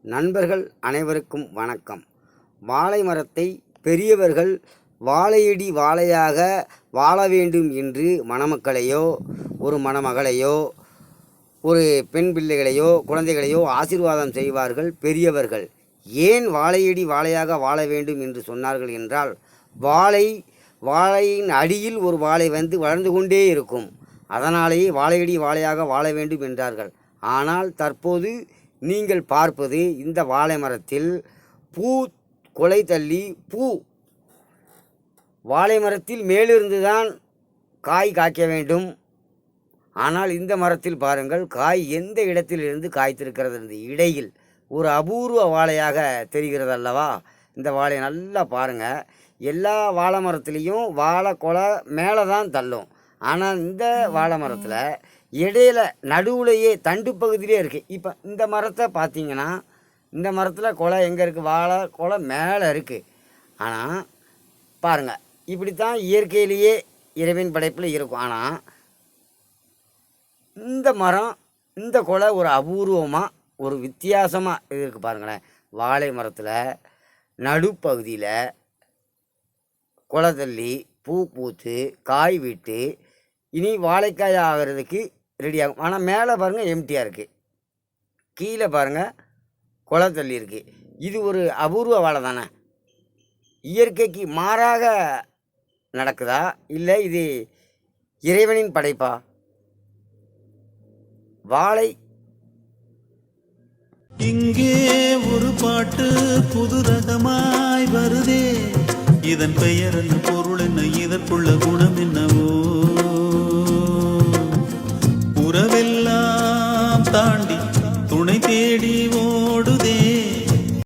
நண்பர்கள் அனைவருக்கும் வணக்கம். வாழை மரத்தை பெரியவர்கள் வாழையடி வாழையாக வாழ வேண்டும் என்று மணமக்களையோ ஒரு மணமகளையோ ஒரு பெண் பிள்ளைகளையோ குழந்தைகளையோ ஆசீர்வாதம் செய்வார்கள் பெரியவர்கள். ஏன் வாழையடி வாழையாக வாழ வேண்டும் என்று சொன்னார்கள் என்றால், வாழையின் அடியில் ஒரு வாழை வளர்ந்து கொண்டே இருக்கும். அதனாலேயே வாழையடி வாழையாக வாழ வேண்டும் என்றார்கள். ஆனால் தற்போது நீங்கள் பார்ப்பது, இந்த வாழை மரத்தில் பூ கொலை தள்ளி வாழை மரத்தில் மேலிருந்து தான் காய் காய்க்க வேண்டும். ஆனால் இந்த மரத்தில் பாருங்கள், காய் எந்த இடத்திலிருந்து காய்த்திருக்கிறது. இந்த இடையில் ஒரு அபூர்வ வாழையாக தெரிகிறது அல்லவா? இந்த வாழை நல்லா பாருங்கள். எல்லா வாழை மரத்துலேயும் வாழை கொலை மேலே தான் தள்ளும். ஆனால் இந்த வாழை மரத்தில் இடையில நடுவுலையே தண்டு பகுதியிலே இருக்குது. இப்போ இந்த மரத்தை பார்த்தீங்கன்னா, இந்த மரத்தில் கொலை எங்கே இருக்குது? வாழை கொலை மேலே இருக்குது. ஆனால் பாருங்கள், இப்படித்தான் இயற்கையிலேயே இறைவன் படைப்பில் இருக்கும். ஆனால் இந்த மரம், இந்த கொலை ஒரு அபூர்வமாக ஒரு வித்தியாசமாக இருக்குது. பாருங்களேன், வாழை மரத்தில் நடுப்பகுதியில் கொலை தள்ளி பூ பூத்து காய் விட்டு இனி வாழைக்காய் ஆகிறதுக்கு ரெடி ஆகும். ஆனால் மேலே பாருங்கள் எம்டியாக இருக்குது, கீழே பாருங்கள் கொலை தள்ளி இருக்குது. இது ஒரு அபூர்வ வாழை தானே? இயற்கைக்கு மாறாக நடக்குதா, இல்லை இது இறைவனின் படைப்பா? வாழை இங்கே ஒரு பாட்டு புது ரகமாய் வருதே, இதன் பெயர் என்ன, பொருள் என்ன, இதற்குள்ள குணம் என்னவோ? உறவெல்லாம் தாண்டி துணை தேடி ஓடுதே